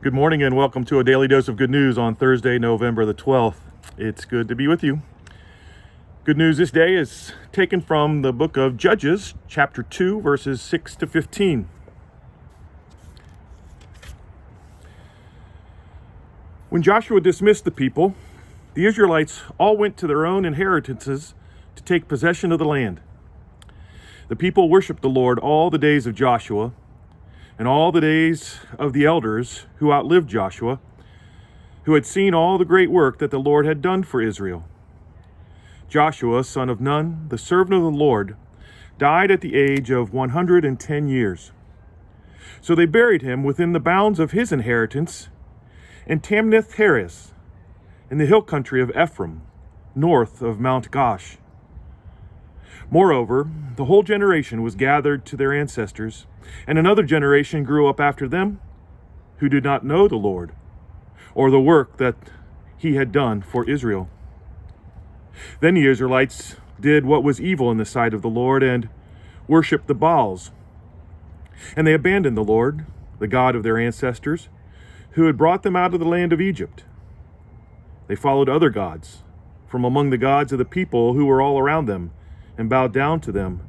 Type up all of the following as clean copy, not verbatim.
Good morning and welcome to a daily dose of good news on Thursday, November the 12th. It's good to be with you. Good news this day is taken from the book of Judges, chapter 2, verses 6 to 15. When Joshua dismissed the people, the Israelites all went to their own inheritances to take possession of the land. The people worshiped the Lord all the days of Joshua and all the days of the elders who outlived Joshua, who had seen all the great work that the Lord had done for Israel. Joshua, son of Nun, the servant of the Lord, died at the age of 110 years. So they buried him within the bounds of his inheritance in Timnath-Heres, in the hill country of Ephraim, north of Mount Gaash. Moreover, the whole generation was gathered to their ancestors, and another generation grew up after them who did not know the Lord, or the work that he had done for Israel. Then the Israelites did what was evil in the sight of the Lord and worshipped the Baals. And they abandoned the Lord, the God of their ancestors, who had brought them out of the land of Egypt. They followed other gods from among the gods of the people who were all around them, and bowed down to them,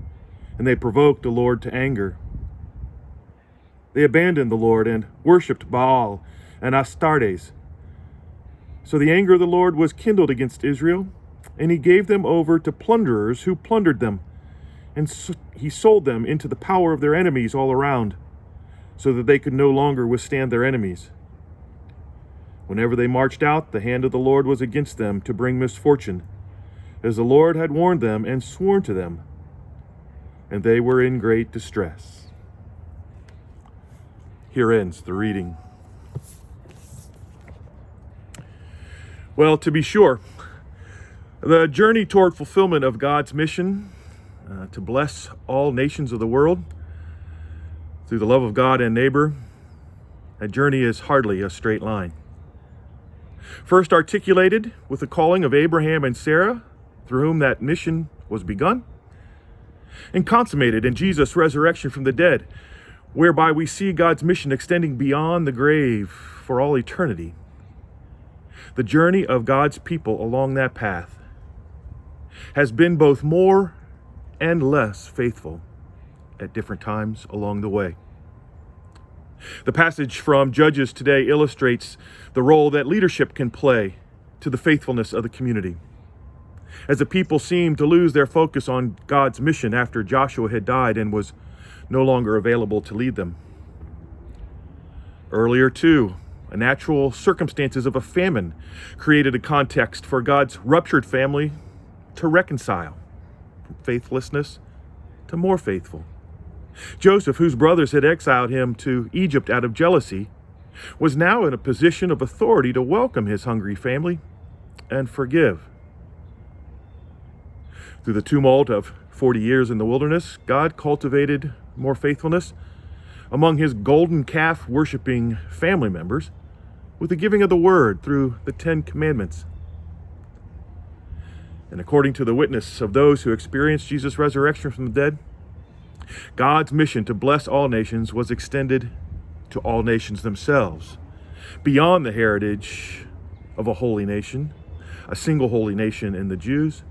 and they provoked the Lord to anger. They abandoned the Lord and worshipped Baal and Astartes. So the anger of the Lord was kindled against Israel, and he gave them over to plunderers who plundered them, and he sold them into the power of their enemies all around, so that they could no longer withstand their enemies. Whenever they marched out, the hand of the Lord was against them to bring misfortune, as the Lord had warned them and sworn to them, and they were in great distress. Here ends the reading. Well, to be sure, the journey toward fulfillment of God's mission to bless all nations of the world through the love of God and neighbor, that journey is hardly a straight line. First articulated with the calling of Abraham and Sarah, through whom that mission was begun, and consummated in Jesus' resurrection from the dead, whereby we see God's mission extending beyond the grave for all eternity. The journey of God's people along that path has been both more and less faithful at different times along the way. The passage from Judges today illustrates the role that leadership can play to the faithfulness of the community. As the people seemed to lose their focus on God's mission after Joshua had died and was no longer available to lead them. Earlier, too, the natural circumstances of a famine created a context for God's ruptured family to reconcile, from faithlessness to more faithful. Joseph, whose brothers had exiled him to Egypt out of jealousy, was now in a position of authority to welcome his hungry family and forgive. Through the tumult of 40 years in the wilderness, God cultivated more faithfulness among his golden calf worshiping family members with the giving of the word through the 10 Commandments. And according to the witness of those who experienced Jesus' resurrection from the dead, God's mission to bless all nations was extended to all nations themselves, beyond the heritage of a holy nation, a single holy nation in the Jews,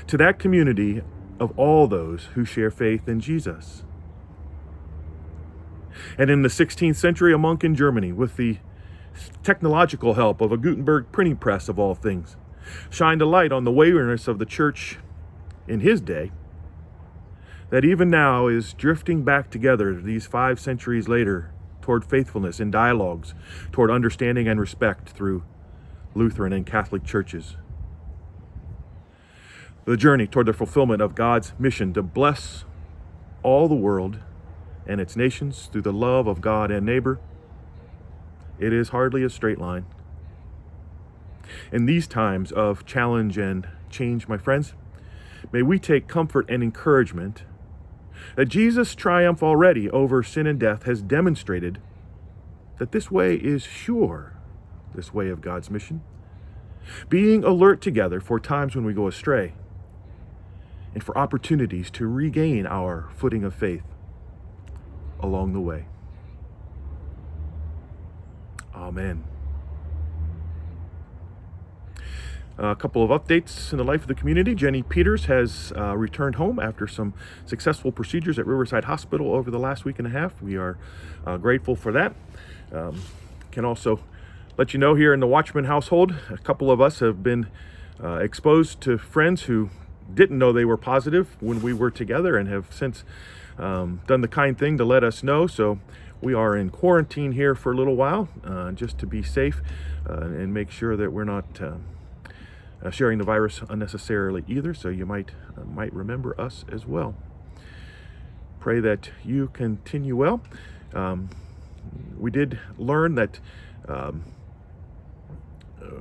to that community of all those who share faith in Jesus. And in the 16th century, a monk in Germany, with the technological help of a Gutenberg printing press of all things, shined a light on the waywardness of the church in his day that even now is drifting back together these 5 centuries later toward faithfulness in dialogues, toward understanding and respect through Lutheran and Catholic churches. The journey toward the fulfillment of God's mission to bless all the world and its nations through the love of God and neighbor, it is hardly a straight line. In these times of challenge and change, my friends, may we take comfort and encouragement that Jesus' triumph already over sin and death has demonstrated that this way is sure, this way of God's mission, being alert together for times when we go astray, and for opportunities to regain our footing of faith along the way. Amen. A couple of updates in the life of the community. Jenny Peters has returned home after some successful procedures at Riverside Hospital over the last week and a half. We are grateful for that. Can also let you know, here in the Watchman household, a couple of us have been exposed to friends who didn't know they were positive when we were together, and have since done the kind thing to let us know. So we are in quarantine here for a little while, just to be safe and make sure that we're not sharing the virus unnecessarily either. So you might remember us as well. Pray that you continue well. We did learn that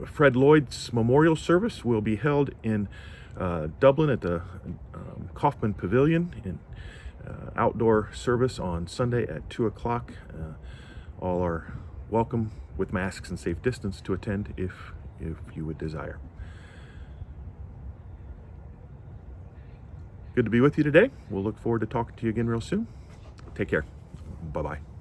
Fred Lloyd's memorial service will be held in Dublin at the Kaufman Pavilion, in outdoor service on Sunday at 2 o'clock. All are welcome with masks and safe distance to attend if you would desire. Good to be with you today. We'll look forward to talking to you again real soon. Take care. Bye-bye.